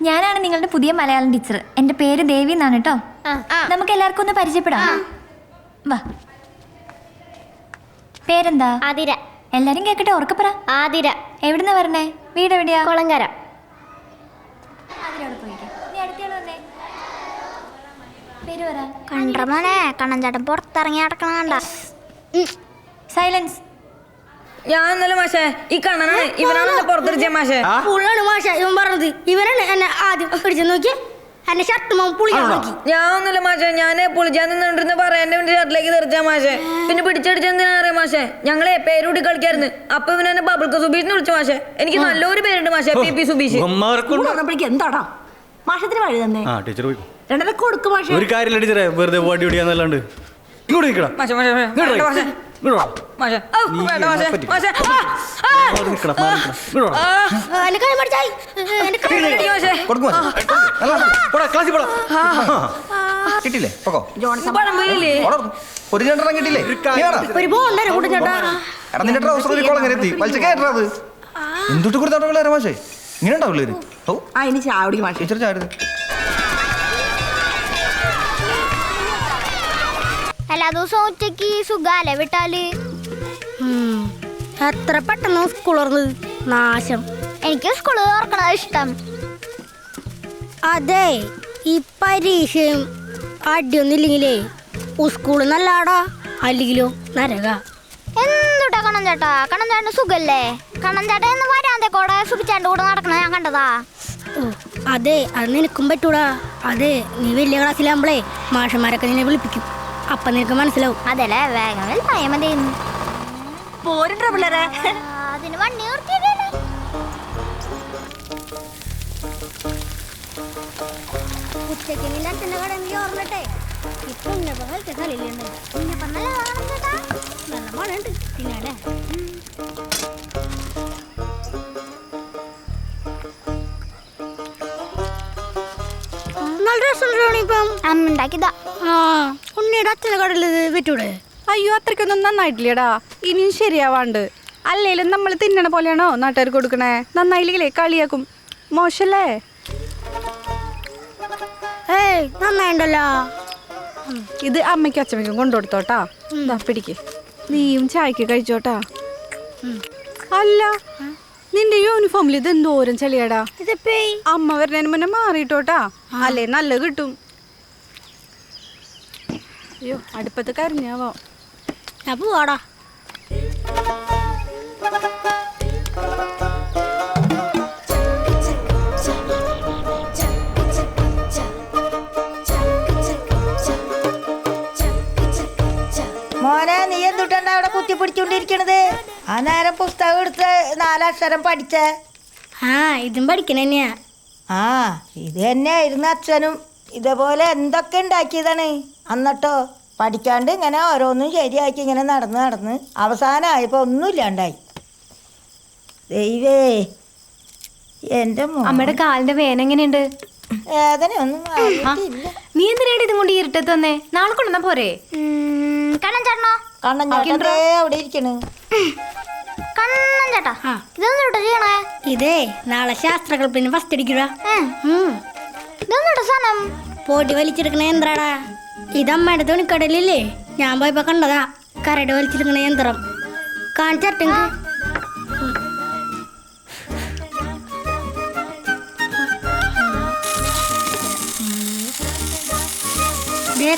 ഞാനാണ് നിങ്ങളുടെ പുതിയ മലയാളം ടീച്ചർ. എൻ്റെ പേര് ദേവി എന്നാണ് കേട്ടോ. നമുക്ക് എല്ലാവർക്കും ഒന്ന് പരിചയപ്പെടാം. വാ. പേരെന്താ? ആതിര. എല്ലാരും കേക്കട്ടെ, ഉറക്കപ്പറ. ആതിര. എവിടുന്നാ വരണേ? വീട് എവിടെയാ? കൊളങ്കര. പേര് പറ. കണ്ടമോനെ കണ്ണൻചാട്ടൻ പുറത്തിറങ്ങി നടക്കണ കണ്ട. സൈലൻസ്. ഞാൻ ഇന്നലെ മാഷേ ഈ കണ്ണനാണ് ഇവനാണ് എന്നെ പുറത്തിരിച്ച മാഷേ. പുള്ളാണ് മാഷ ഇവൻ പറഞ്ഞത്. ഇവനാണ് എന്നെ ആദ്യം പിടിച്ചു നോക്കി എന്റെ ഷർട്ട് പുളിയാൻ നോക്കി. ഞാൻ ഒന്നുമില്ല മാഷേ, ഞാൻ പൊളിച്ചാൻ നിന്നിരുന്ന പറയാൻ എന്റെ ഷർട്ടിലേക്ക് തെറിച്ചാ മാഷേ. പിന്നെ പിടിച്ചടിച്ചെന്തിനാ അറിയാം മാഷേ, ഞങ്ങളെ പേരൂടി കളിക്കായിരുന്നു. അപ്പൊ ഇവൻ എന്നെ ബബിൾക്ക സുബീഷിന് വിളിച്ച മാഷേ. എനിക്ക് നല്ലൊരു പേരുണ്ട് മാഷേ, പി സുബീഷ്. എന്താടാ മാഷത്തിന് വഴി തന്നെ രണ്ടര കൊടുക്കും മാഷ. ഒരു കാര്യമില്ല ടീച്ചറെ, വെറുതെ പാടി ഓടിയാന്നല്ലാണ്ട്. ഇങ്ങോട്ട് നിൽക്കടാ. മാഷേ മാഷേ മാഷേ മാഷേ മാഷേ മാഷേ മാഷേ കിട്ടില്ലേ? ഒരു ബോണ്ടനെ കൂട്ടിച്ചേട്ടാ. നിന്റെ ട്രൗസർ കോളങ്ങനെ എത്തി വലിച്ച കേട്ടത് എന്തൊട്ട് കൊടുത്താ മാഷേ. ഇങ്ങനെ ഉണ്ടാവില്ലേ? ഇനി ചാവടി മാഷ. ടീച്ചർ ചാടുന്നത് എല്ലാ ദിവസവും ഉച്ചക്ക് സുഖാലേ വിട്ടാല്? എത്ര പെട്ടെന്ന് സ്കൂൾ തുറന്നത്. നാശം. എനിക്ക് സ്കൂള് തുറക്കണ ഇഷ്ടം. അതെ, ഈ പരീക്ഷയും അടിയൊന്നും ഇല്ലെങ്കിലേ സ്കൂള് നല്ലാടാ, അല്ലെങ്കിലോ നരക. എന്തുട്ടാ കണ്ണൻചേട്ടാ? കണ്ണൻചേട്ടന് സുഖല്ലേ? കണ്ണൻചേട്ടൻ എന്ന് വരാന്തേക്കോടെ സുഖിച്ചാണ്ട് കൂടെ നടക്കണ ഞാൻ കണ്ടതാ. അതെ, അത് നിനക്കും പറ്റൂടാ. അതെ, നീ വലിയ ക്ലാസ്സിലാകുമ്പളേ മാഷന്മാരൊക്കെ നിന്നെ വിളിപ്പിക്കും. അപ്പൊ നിനക്ക് മനസ്സിലാവും. അതല്ലേ, വേഗം വലുതായ മതി. പോരണ്ടാ പിള്ളേരെ. അതിന് വണ്ടി നിർത്തിയതല്ലേ. ഉച്ചക്ക് നിന്റെ അച്ഛൻ്റെ കട എനിക്ക് ഓർമ്മട്ടെ. ഇപ്പൊ ഉന്നപ്പം കഴിക്കാൻ കളിയിലുണ്ട്. ഉന്നപ്പം നല്ലതാ കണ്ണൻചേട്ടാ. നല്ല മണമുണ്ട് തിന്നാലേ. നല്ല രസമുണ്ടോ ഇപ്പം? അമ്മ ഉണ്ടാക്കിയതാ. ഉണ്ണിയുടെ അച്ഛൻ്റെ കടയിൽ വിറ്റൂടെ? അയ്യോ, അത്രയ്ക്കൊന്നും നന്നായിട്ടില്ലടാ. ഇനിയും ശരിയാവാണ്ട്. അല്ലേലും നമ്മൾ തിന്നണ പോലെയാണോ നാട്ടുകാർ കൊടുക്കണേ? നന്നായില്ലെങ്കിലേ കളിയാക്കും. മോശല്ലേ? ഏയ്, നന്നായിണ്ടല്ലോ. ഇത് അമ്മയ്ക്കും അച്ഛമ്മയ്ക്കും കൊണ്ടുകൊടുത്തോട്ടാ. എന്താ പിടിക്ക്, നീയും ചായക്ക് കഴിച്ചോട്ടാ. അല്ല, നിന്റെ യൂണിഫോമിൽ ഇത് എന്തോരം ചെളിയാടാ. അമ്മ വരുന്നതിന് മുന്നേ മാറിയിട്ടോട്ടാ, അല്ലേ നല്ല കിട്ടും. അയ്യോ, അടുപ്പത്ത് കരിഞ്ഞാവോ. ഞാൻ പോവാടാ. മോനെ, നീ എന്തുട്ടാ അവിടെ കുത്തി പിടിച്ചോണ്ടിരിക്കണത്? ആ നേരം പുസ്തകം എടുത്ത് 4 അക്ഷരം പഠിച്ചേ. ഇതും പഠിക്കണ തന്നെയാ. ഇത് തന്നെയായിരുന്നു അച്ഛനും. ഇതേപോലെ എന്തൊക്കെ ഉണ്ടാക്കിയതാണ് അന്നട്ടോ. പഠിക്കാണ്ട് ഇങ്ങനെ ഓരോന്നും ശരിയാക്കി ഇങ്ങനെ നടന്ന് അവസാനമായപ്പോൾ ഒന്നുമില്ലാണ്ടായി. ദൈവേ, എൻ്റെ അമ്മയുടെ കാലിന്റെ വേദന എങ്ങനെയുണ്ട്? വേദനയൊന്നും മാറിയിട്ടില്ല. നീ എന്തിനാണ് ഇതും കൊണ്ട് ഇരുട്ടത്ത് വന്നേ? നാളെ കൊണ്ടുവന്നാ പോരെ? കണ്ണൻചേട്ടനോ? കണ്ണൻ അവിടെ ഇരിക്കണ്. കണ്ണൻചേട്ടാ, ഇതൊന്നും ചെയ്യണേ. ഇതേ നാളെ ശാസ്ത്രകൽപ്പിന് ഫസ്റ്റ് അടിക്കുക. ഇതൊന്നും സാധനം പോട്ടി വലിച്ചെടുക്കണ യന്ത്രാടാ. ഇതമ്മയുടെ തുണിക്കടലില്ലേ, ഞാൻ പോയപ്പോ കണ്ടതാ. കരട് വലിച്ചെടുക്കണ യന്ത്രം കാണിച്ചട്ടെങ്കിൽ.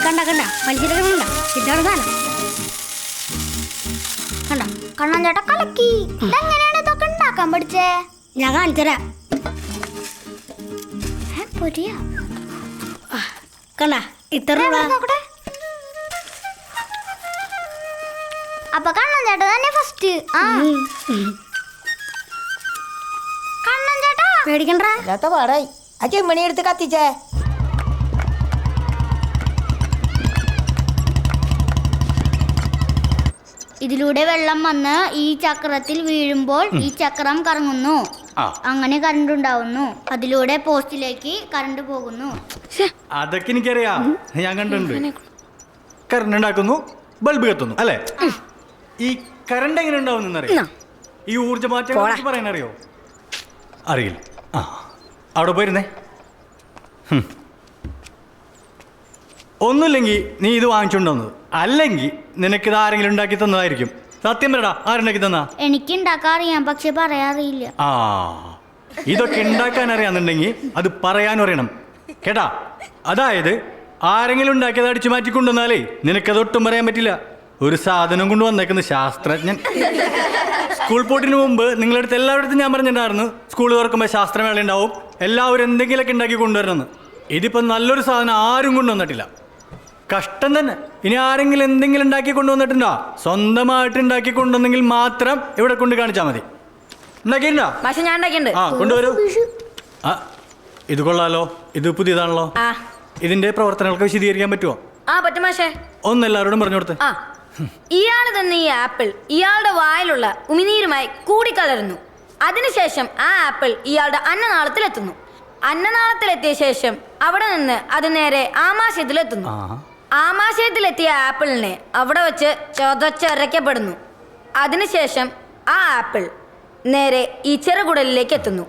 കണ്ട വലിച്ചെടുക്കണ്ട. ഇതാണ് സാധനം. കണ്ട കണ്ണൻചേട്ടാ കലക്കി. ഇതെങ്ങനെയാണ് ഇതൊക്കെ ഉണ്ടാക്കാൻ പഠിച്ചേ? ഞാൻ കാണിച്ചരാ. കണ്ട ഇത്ര അപ്പൊ കണ്ണൻചേട്ടാ തന്നെ ഫസ്റ്റ്. കണ്ണൻചേട്ടാ പേടിക്കണ്ട. ഇല്ലാത്ത പാടായി. ആ ചെമ്മണി എടുത്ത് കത്തിച്ചേ. ഇതിലൂടെ വെള്ളം വന്ന് ഈ ചക്രത്തിൽ വീഴുമ്പോൾ ഈ ചക്രം കറങ്ങുന്നു. അങ്ങനെ കറണ്ട് ഉണ്ടാവുന്നു. അതിലൂടെ പോസ്റ്റിലേക്ക് കറണ്ട് പോകുന്നു. അതൊക്കെ എനിക്കറിയാം, ഞാൻ കണ്ടിട്ടുണ്ട്. കറണ്ട് ഉണ്ടാക്കുന്നു, ബൾബ് കത്തുന്നു, അല്ലേ? ഈ കറണ്ട് എങ്ങനെ ഉണ്ടാവുന്നറിയാം? ഈ ഊർജ്ജ മാറ്റം പറയാനറിയോ? അറിയില്ല. അവിടെ പോയിരുന്നേ. ഒന്നുമില്ലെങ്കിൽ നീ ഇത് വാങ്ങിച്ചുകൊണ്ടുവന്നത്, അല്ലെങ്കിൽ നിനക്കിത് ആരെങ്കിലും ഉണ്ടാക്കി തന്നതായിരിക്കും. സത്യം പറയടാ, ആരുണ്ടാക്കി തന്നാ? എനിക്ക് ഉണ്ടാക്കാൻ അറിയാം, പക്ഷെ പറയാറില്ല. ആ, ഇതൊക്കെ ഉണ്ടാക്കാൻ അറിയാന്നുണ്ടെങ്കിൽ അത് പറയാനും അറിയണം കേട്ടാ. അതായത് ആരെങ്കിലും ഉണ്ടാക്കിയത് അടിച്ചു മാറ്റി കൊണ്ടുവന്നാലേ നിനക്കത് ഒട്ടും പറയാൻ പറ്റില്ല. ഒരു സാധനം കൊണ്ട് വന്നേക്കുന്ന ശാസ്ത്രജ്ഞൻ. സ്കൂൾ പോട്ടിന് മുമ്പ് നിങ്ങളടുത്ത് എല്ലായിടത്തും ഞാൻ പറഞ്ഞിട്ടുണ്ടായിരുന്നു, സ്കൂൾ തുറക്കുമ്പോൾ ശാസ്ത്രമേള ഉണ്ടാവും, എല്ലാവരും എന്തെങ്കിലുമൊക്കെ ഉണ്ടാക്കി കൊണ്ടുവരണമെന്ന്. ഇതിപ്പോൾ നല്ലൊരു സാധനം ആരും കൊണ്ടുവന്നിട്ടില്ല. കഷ്ടം തന്നെ. ഇനി ആരെങ്കിലും എന്തെങ്കിലും ഉണ്ടാക്കി കൊണ്ടുവന്നിട്ടുണ്ടോ? സ്വന്തമായിട്ട് ഉണ്ടാക്കി കൊണ്ടുവന്നെങ്കിൽ മാത്രം ഇവിടെ കൊണ്ട് കാണിച്ചാൽ മതി. ഉണ്ടാക്കിയിട്ടുണ്ടോ? മാഷെ ഞാൻ ഉണ്ടാക്കിയിട്ടുണ്ട്. ആ, കൊണ്ടുവരൂ. ആ, ഇത് കൊള്ളാലോ, ഇത് പുതിയതാണല്ലോ. ആ, ഇതിന്റെ പ്രവർത്തനങ്ങൾക്ക് വിശദീകരിക്കാൻ പറ്റുമോ? ആ പറ്റും മാഷെ. ഒന്ന് എല്ലാവരോടും പറഞ്ഞു കൊടുത്ത്. ആ, ഇയാൾ തന്നെ ഈ ആപ്പിൾ ഇയാളുടെ വായിലുള്ള ഉമിനീരുമായി കൂടിക്കലരുന്നു. അതിനുശേഷം ആ ആപ്പിൾ ഇയാളുടെ അന്നനാളത്തിലെത്തുന്നു. അന്നനാളത്തിലെത്തിയ ശേഷം അവിടെ നിന്ന് അത് നേരെ ആമാശയത്തിലെത്തുന്നു. ആമാശയത്തിലെത്തിയ ആപ്പിളിനെ അവിടെ വെച്ച് ചതച്ചരയ്ക്കപ്പെടുന്നു. അതിനുശേഷം ആ ആപ്പിൾ നേരെ ഈ ചെറുകുടലിലേക്ക് എത്തുന്നു.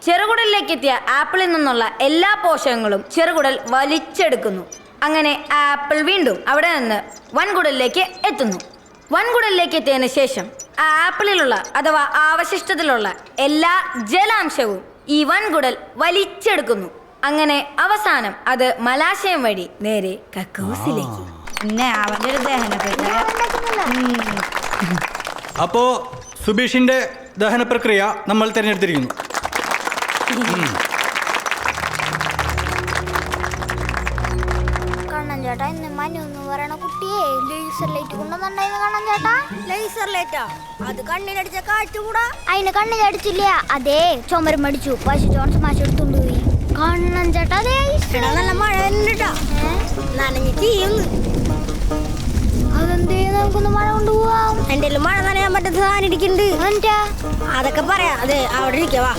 ചെറുകുടലിലേക്ക് എത്തിയ ആപ്പിളിൽ നിന്നുള്ള എല്ലാ പോഷകങ്ങളും ചെറുകുടൽ വലിച്ചെടുക്കുന്നു. അങ്ങനെ ആപ്പിൾ വീണ്ടും അവിടെ നിന്ന് വൻകുടലിലേക്ക് എത്തുന്നു. വൻകുടലിലേക്ക് എത്തിയതിനു ശേഷം ആ ആപ്പിളിലുള്ള അഥവാ അവശിഷ്ടത്തിലുള്ള എല്ലാ ജലാംശവും ഈ വൻകുടൽ വലിച്ചെടുക്കുന്നു. അങ്ങനെ അവസാനം അത് മലാശയം വഴി നേരെ കക്കൂസിലേക്ക്. പിന്നെ അവന്റെ ഒരു ദഹനപ്രക്രിയ. അപ്പോ സുബീഷിന്റെ ദഹന പ്രക്രിയ നമ്മൾ തിരഞ്ഞെടുത്തിരിക്കുന്നു. കണ്ണൻ ചേട്ടാ, ഇന്ന് മനു എന്ന് പറയണ കുട്ടിയെ ലേസർ ലൈറ്റ് കൊണ്ടുവന്നിട്ടുണ്ടായിരുന്നു. കണ്ണൻ ചേട്ടാ, ലേസർ ലൈറ്റാ? അത് കണ്ണിനടിച്ച കാറ്റ് കൂടാ. അതിന് കണ്ണിലടിച്ചില്ല, അതേ ചുമരും അടിച്ചു. പശു ജോൺസ് മാഷ് എടുത്തോണ്ട് പോയി. കണ്ണൻ ചേട്ടാ, അതേ നല്ല മഴ വരുന്നുണ്ടാ, നനഞ്ഞ് തീയുന്നു. അതെന്തേ, നമുക്കൊന്ന് മഴ കൊണ്ടുപോവാം. എന്റെ മഴ നനയാൻ പറ്റുന്ന സാധനം ഇരിക്കുന്നുണ്ട്. അതൊക്കെ പറയാം. അതെ, അവിടെ ഇരിക്കവാ.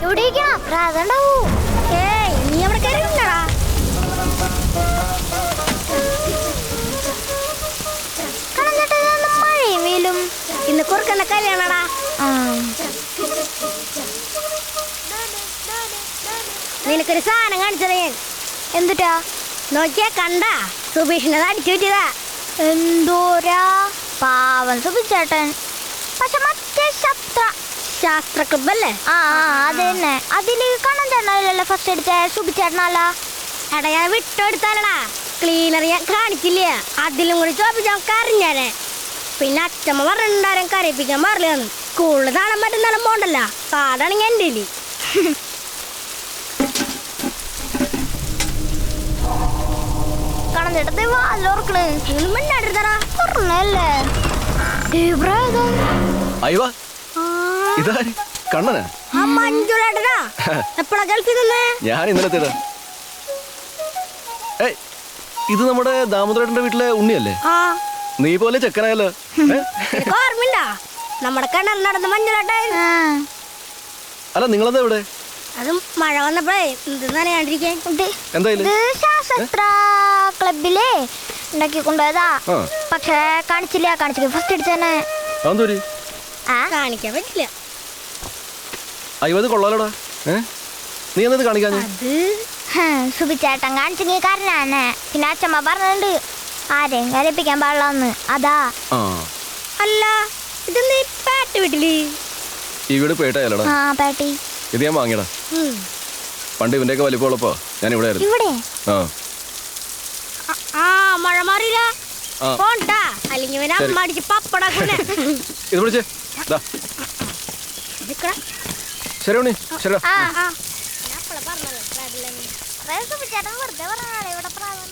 എവിടെ ഇരിക്കണം? പ്രാതണ്ടാവൂ. ഏയ്, നീ അവിടെ കയറിണ്ടാ. കണ്ണൻ ചേട്ടാ, മഴയും വെയിലും. ഇന്ന് കുറുക്കന്റെ കല്യാണടാ. നിനക്കൊരു സാധനം കാണിച്ചത് ഞാൻ. എന്തുട്ടാ? നോക്കിയാ കണ്ട, സുബീഷിനെ അടിച്ചു പറ്റിയതാ. എന്തോരാ പാവൻ സുബിച്ചേട്ടൻ. പക്ഷെ മറ്റേ ശാസ്ത്ര ക്ലബല്ലേ? ആ അത് തന്നെ. അതില് കണ്ണൻ ചേട്ടനല്ലേ ഫസ്റ്റ് അടിച്ച സുബിച്ചേട്ടനല്ല? എടാ, ഞാൻ വിട്ടെടുത്താലടാ. ക്ലീനർ ഞാൻ കാണിച്ചില്ല, അതിലും കൂടി ചോദിച്ചാൽ കറിഞ്ഞാനെ. പിന്നെ അച്ഛമ്മ പറഞ്ഞിട്ടുണ്ടാരും കരയിപ്പിക്കാൻ പാടില്ലെന്ന്. സ്കൂളിൽ നാളെ മറ്റന്നാളും പോണ്ടല്ല, കാർഡാണെങ്കിൽ എൻ്റെ ഇല്ല. കണ്ണൻ ചേട്ടൻ വാലോർക്കണ് മുന്നാടിരുത്തടാ. പറഞ്ഞല്ലേ അയ്യോ, ഇതാര്? കണ്ണനാ? ആ മഞ്ജുളേട്ടനാ. എപ്പോഴാ ഗൾഫിൽ നിന്നേ? ഞാൻ ഇന്നലത്തേതാ. ഏയ്, ഇത് നമ്മുടെ ദാമോദരേട്ടന്റെ വീട്ടിലെ ഉണ്ണിയല്ലേ? ആ, നീ പോലെ ചെക്കനായല്ലോ. നിനക്ക് ഓർമ്മയില്ല? നമ്മുടെ കിണർ നടന്ന മഞ്ജുളേട്ടൻ. അല്ല, നിങ്ങളത് എവിടെ? അതും മഴ വന്നപ്പോഴേ ഇത് നനയാണ്ടിരിക്കാൻ. എന്തായാലും ശാസ്ത്ര ക്ലബില് ഉണ്ടാക്കി കൊണ്ടുപോയതാ. ആ. പക്ഷെ കാണിച്ചില്ല ഫസ്റ്റ് അടിച്ചതന്നെ. അതെന്തോരി കാണിക്കാൻ പറ്റില്ല. അയ്യോ, അത് കൊള്ളാലോടാ. നീ എന്നത് കാണിക്കാൻ? അത് സുബിച്ചേട്ടൻ കാണിച്ചെങ്കിൽ കാരനാണ്. പിന്നെ അച്ഛമ്മ പറഞ്ഞിട്ടുണ്ട് ആരെയും കരയിപ്പിക്കാൻ പാടില്ലെന്ന്. അതാ. അല്ല, ഇത് നീ പാട്ട് വീട്ടില്? ഈ വീട് പേട്ടയല്ലടാ. ആ പേട്ടി. ഇത് ഞാൻ വാങ്ങിയടാ. പണ്ട് ഇവന്റെയൊക്കെ വലിപ്പമുള്ളപ്പോ ഞാൻ ഇവിടെ ആയിരുന്നു. ഇവിടെ ആ മഴ മാറിയില്ല. ആ. പോണ്ടാ, അല്ലെങ്കിൽ ഇവനെ ശരി. അമ്മ അടിച്ച് പപ്പടാക്കൂന്നെ. ഇത് വിളിച്ചേ. ശരി ഉണ്ണി, ശരിടാ. ആ സുബിച്ചേട്ടൻ വെറുതെ പറഞ്ഞാണ് ഇവിടെ പ്രായം.